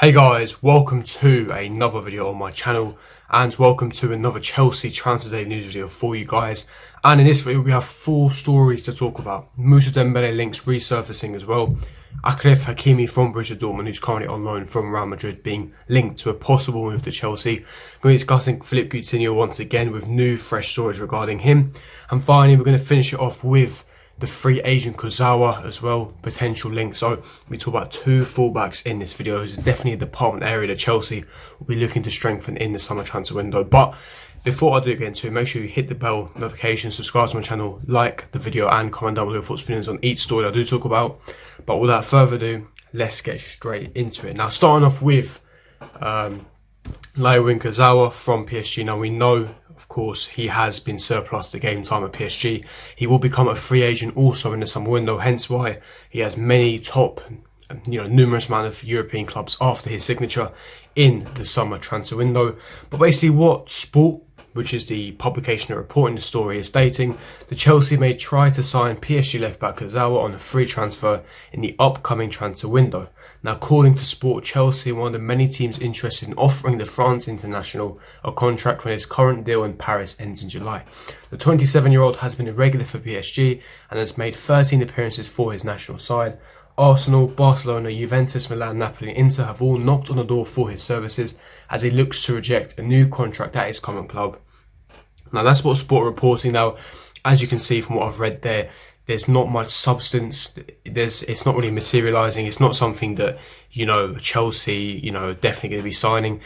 Hey guys, welcome to another video on my channel and welcome to another Chelsea Transfer Day news video for you guys. And in this video we have 4 stories to talk about. Dembele links resurfacing as well. Hakimi from Borussia Dortmund, who's currently on loan from Real Madrid, being linked to a possible move to Chelsea. We're going to be discussing Philippe Coutinho once again with new fresh stories regarding him. And finally we're going to finish it off with the free agent Kurzawa as well, potential links. So we talk about 2 fullbacks in this video. It's definitely a department area that Chelsea will be looking to strengthen in the summer transfer window. But before I do get into it, make sure you hit the bell notification, subscribe to my channel, like the video and comment down below your thoughts and opinions on each story I do talk about. But without further ado, let's get straight into it. Now starting off with Kurzawa from PSG. Now we know, of course, he has been surplus to game time at PSG. He will become a free agent also in the summer window, hence why he has many top, numerous amount of European clubs after his signature in the summer transfer window. But basically what Sport, which is the publication reporting the story, is stating the Chelsea may try to sign PSG left back Kurzawa on a free transfer in the upcoming transfer window. Now, according to Sport, Chelsea are one of the many teams interested in offering the France international a contract when his current deal in Paris ends in July. The 27-year-old has been a regular for PSG and has made 13 appearances for his national side. Arsenal, Barcelona, Juventus, Milan, Napoli and Inter have all knocked on the door for his services as he looks to reject a new contract at his current club. Now, that's what Sport reporting. Now, as you can see from what I've read there, there's not much substance. It's not really materialising. It's not something that, Chelsea, definitely going to be signing.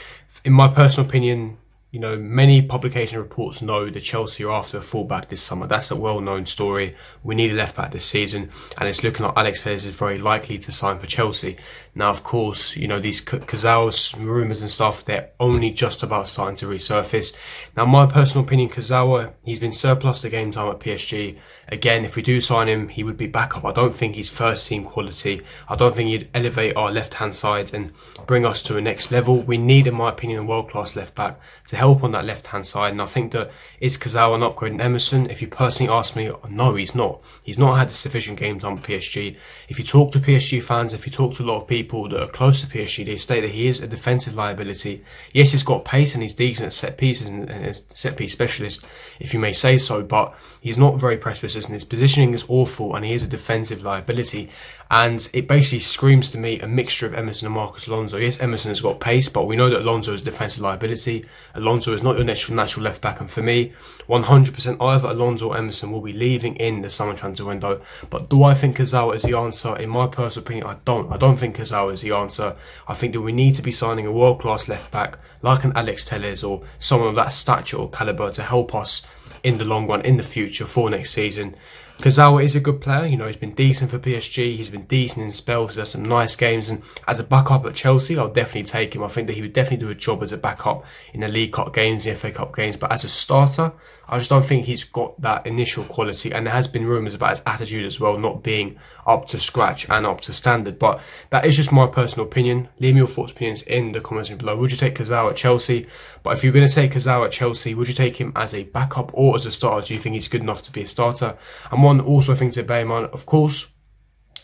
In my personal opinion, many publication reports know that Chelsea are after a fullback this summer. That's a well-known story. We need a left-back this season, and it's looking like Alex Telles is very likely to sign for Chelsea. Now, of course, these Kurzawa's rumours and stuff, they're only just about starting to resurface. Now, my personal opinion, Kurzawa, he's been surplus to game time at PSG. Again, if we do sign him, he would be backup. I don't think he's first team quality. I don't think he'd elevate our left-hand side and bring us to a next level. We need, in my opinion, a world-class left-back to help on that left-hand side. And I think that is Kurzawa an upgrade in Emerson? If you personally ask me, no, he's not. He's not had sufficient game time with PSG. If you talk to PSG fans, if you talk to a lot of people that are close to PSG, they state that he is a defensive liability. Yes, he's got pace and he's decent at set pieces and a set-piece specialist, if you may say so, but he's not very precious and his positioning is awful and he is a defensive liability. And it basically screams to me a mixture of Emerson and Marcos Alonso. Yes, Emerson has got pace, but we know that Alonso is a defensive liability. Alonso is not your natural left back, and for me, 100% either Alonso or Emerson will be leaving in the summer transfer window. But do I think Kurzawa is the answer? In my personal opinion, I don't. I don't think Kurzawa is the answer. I think that we need to be signing a world-class left back like an Alex Telles or someone of that stature or calibre to help us in the long run, in the future, for next season. Kurzawa is a good player, he's been decent for PSG, he's been decent in spells, he's had some nice games, and as a backup at Chelsea, I'll definitely take him. I think that he would definitely do a job as a backup in the League Cup games, the FA Cup games, but as a starter, I just don't think he's got that initial quality, and there has been rumours about his attitude as well, not being up to scratch and up to standard. But that is just my personal opinion. Leave me your thoughts and opinions in the comments below. Would you take Kurzawa at Chelsea? But if you're going to take Kurzawa at Chelsea, would you take him as a backup or as a starter? Do you think he's good enough to be a starter? And one also thing to bear in mind, of course,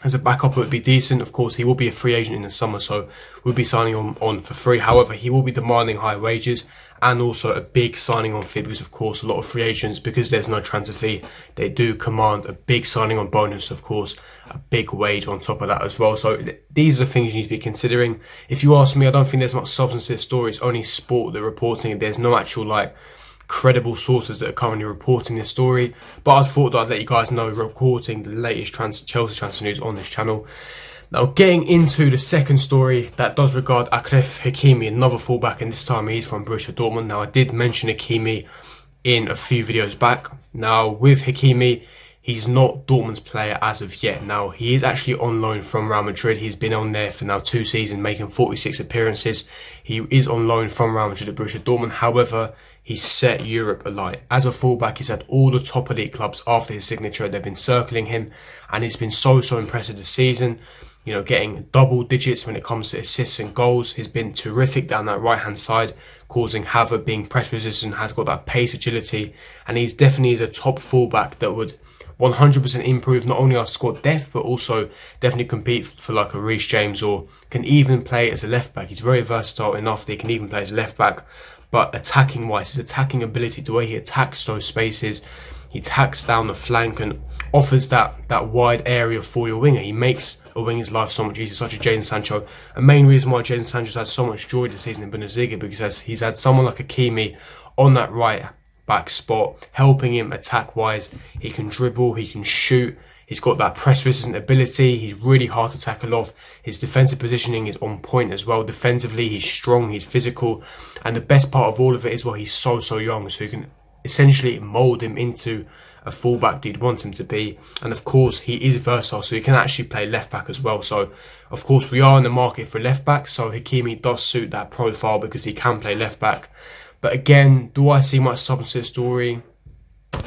as a backup it would be decent. Of course, he will be a free agent in the summer, so we'll be signing on for free. However, he will be demanding high wages and also a big signing on fee, because of course a lot of free agents, because there's no transfer fee, they do command a big signing on bonus, of course, a big wage on top of that as well. So these are the things you need to be considering. If you ask me, I don't think there's much substance to this story. It's only Sport that are reporting it. There's no actual credible sources that are currently reporting this story, but I thought that I'd let you guys know, reporting the latest Chelsea transfer news on this channel. Now, getting into the second story that does regard Hakimi, another fullback, and this time he's from Borussia Dortmund. Now, I did mention Hakimi in a few videos back. Now, with Hakimi, he's not Dortmund's player as of yet. Now, he is actually on loan from Real Madrid. He's been on there for now 2 seasons, making 46 appearances. He is on loan from Real Madrid at Borussia Dortmund. However, he's set Europe alight. As a fullback, he's had all the top elite clubs after his signature. They've been circling him, and he's been so impressive this season. Getting double digits when it comes to assists and goals. He's been terrific down that right-hand side, causing havoc, being press resistant, has got that pace, agility, and he's definitely the top fullback that would 100% improve not only our squad depth, but also definitely compete for like a Reece James, or can even play as a left back. He's very versatile enough that he can even play as a left back. But attacking wise, his attacking ability, the way he attacks those spaces, he attacks down the flank and offers that wide area for your winger. He makes a winger's life so much easier, such as Jadon Sancho. A main reason why Jadon Sancho's had so much joy this season in Bundesliga, because he's had someone like Hakimi on that right back spot, helping him attack wise. He can dribble, he can shoot, he's got that press resistant ability, he's really hard to tackle off. His defensive positioning is on point as well. Defensively, he's strong, he's physical, and the best part of all of it is, well, he's so young, so you can essentially mould him into a fullback that you'd want him to be. And of course, he is versatile, so he can actually play left back as well. So of course, we are in the market for left back, so Hakimi does suit that profile because he can play left back. But again, do I see much substance to the story?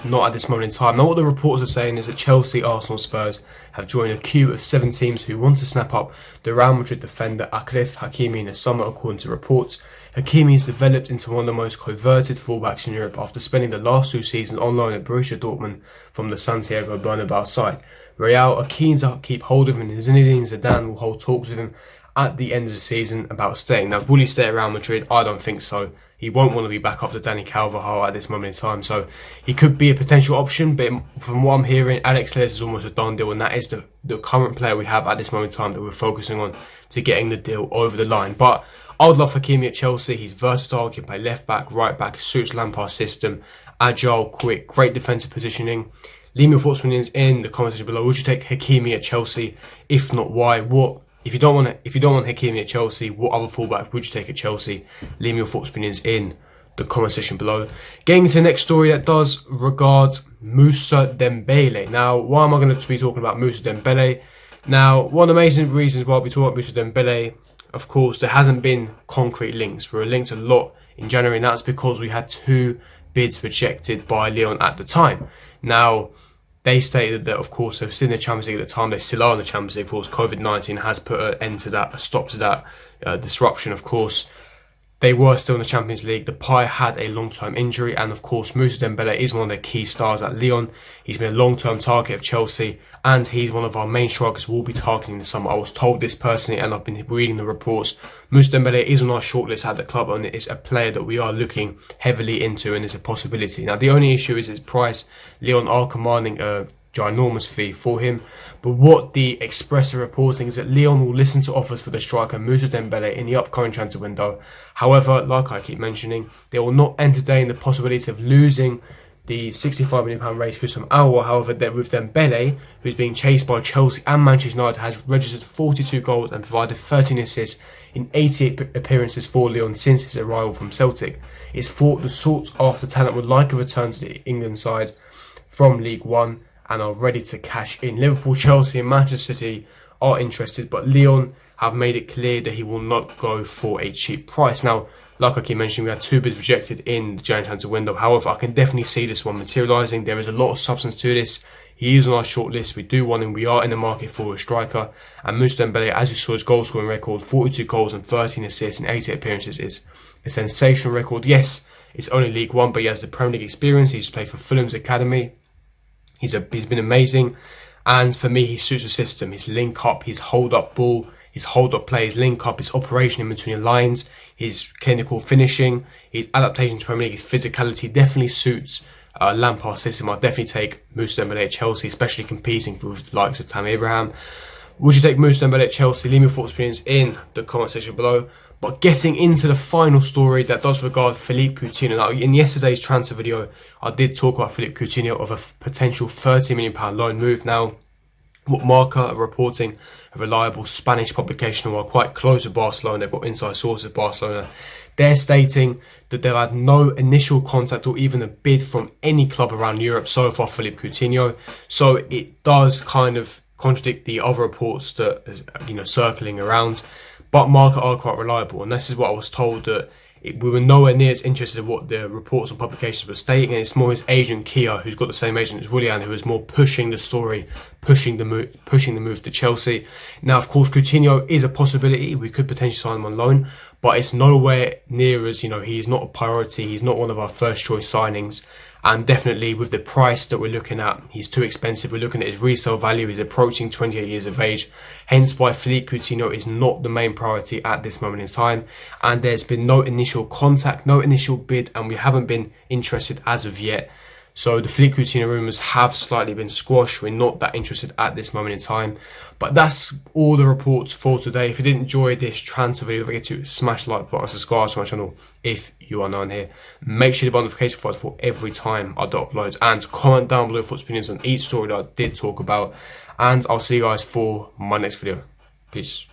Not at this moment in time. Now, what the reports are saying is that Chelsea, Arsenal, Spurs have joined a queue of 7 teams who want to snap up the Real Madrid defender Achraf Hakimi in the summer, according to reports. Hakimi has developed into one of the most coveted fullbacks in Europe after spending the last 2 seasons on loan at Borussia Dortmund from the Santiago Bernabeu side. Real are keen to keep hold of him, and Zinedine Zidane will hold talks with him at the end of the season about staying. Now, will he stay at Real Madrid? I don't think so. He won't want to be back up to Dani Carvajal at this moment in time, so he could be a potential option. But from what I'm hearing, Alex Telles is almost a done deal, and that is the current player we have at this moment in time that we're focusing on to getting the deal over the line. But I would love Hakimi at Chelsea. He's versatile, he can play left back, right back, suits Lampard's system, agile, quick, great defensive positioning. Leave me your thoughts and opinions in the comment section below. Would you take Hakimi at Chelsea? If not, why? If you don't want Hakimi at Chelsea, what other fullback would you take at Chelsea? Leave me your thoughts and opinions in the comment section below. Getting into the next story that does regard Moussa Dembele. Now, why am I going to be talking about Moussa Dembele? Now, one of the amazing reasons why we talk about Moussa Dembele, of course, there hasn't been concrete links. We were linked a lot in January, and that's because we had 2 bids rejected by Lyon at the time. Now, they stated that, of course, they were still in the Champions League at the time. They still are in the Champions League. Of course, COVID-19 has put an end to that, a stop to that disruption, of course. They were still in the Champions League. The Depay had a long-term injury, and of course, Moussa Dembele is one of their key stars at Lyon. He's been a long-term target of Chelsea, and he's one of our main strikers we'll be targeting this summer. I was told this personally, and I've been reading the reports. Moussa Dembele is on our shortlist at the club, and it's a player that we are looking heavily into, and it's a possibility. Now, the only issue is his price. Lyon are commanding a ginormous fee for him, but what the Express are reporting is that Lyon will listen to offers for the striker Moussa Dembele in the upcoming transfer window. However, like I keep mentioning, they will not entertain the possibility of losing the £65 million race Houssam Aouar. However, with Dembele, who's being chased by Chelsea and Manchester United, has registered 42 goals and provided 13 assists in 88 appearances for Lyon since his arrival from Celtic. It's thought the sought-after talent would like a return to the England side from League One and are ready to cash in. Liverpool, Chelsea and Manchester City are interested, but Lyon have made it clear that he will not go for a cheap price. Now, like I keep mentioning, we had 2 bids rejected in the January transfer window. However, I can definitely see this one materialising. There is a lot of substance to this. He is on our shortlist. We do want him. We are in the market for a striker. And Moussa Dembele, as you saw, his goal scoring record, 42 goals and 13 assists in 88 appearances, is a sensational record. Yes, it's only League One, but he has the Premier League experience. He's played for Fulham's academy. He's been amazing, and for me, he suits the system. His link up, his hold up ball, his hold up play, his link up, his operation in between the lines, his clinical finishing, his adaptation to Premier League, his physicality definitely suits Lampard's system. I'll definitely take Moussa Dembele at Chelsea, especially competing with the likes of Tammy Abraham. Would you take Moussa Dembele at Chelsea? Leave me your thoughts and opinions in the comment section below. But getting into the final story that does regard Philippe Coutinho. Now, in yesterday's transfer video, I did talk about Philippe Coutinho of a potential £30 million loan move. Now, what Marca are reporting, a reliable Spanish publication who are quite close to Barcelona, they've got inside sources of Barcelona, they're stating that they've had no initial contact or even a bid from any club around Europe so far for Philippe Coutinho. So it does kind of contradict the other reports that is, circling around. But Marca are quite reliable, and this is what I was told, that we were nowhere near as interested in what the reports and publications were stating, and it's more his agent Kia, who's got the same agent as Willian, who is more pushing the story, pushing the move to Chelsea. Now, of course, Coutinho is a possibility. We could potentially sign him on loan, but it's nowhere near as, he's not a priority. He's not one of our first choice signings. And definitely with the price that we're looking at, he's too expensive. We're looking at his resale value. He's approaching 28 years of age. Hence why Philippe Coutinho is not the main priority at this moment in time. And there's been no initial contact, no initial bid, and we haven't been interested as of yet. So the Philippe Coutinho rumours have slightly been squashed. We're not that interested at this moment in time. But that's all the reports for today. If you did enjoy this transfer video, don't forget to smash the like button, subscribe to my channel if you are new here. Make sure you hit the notification button for every time I do uploads, and comment down below your thoughts, opinions on each story that I did talk about. And I'll see you guys for my next video. Peace.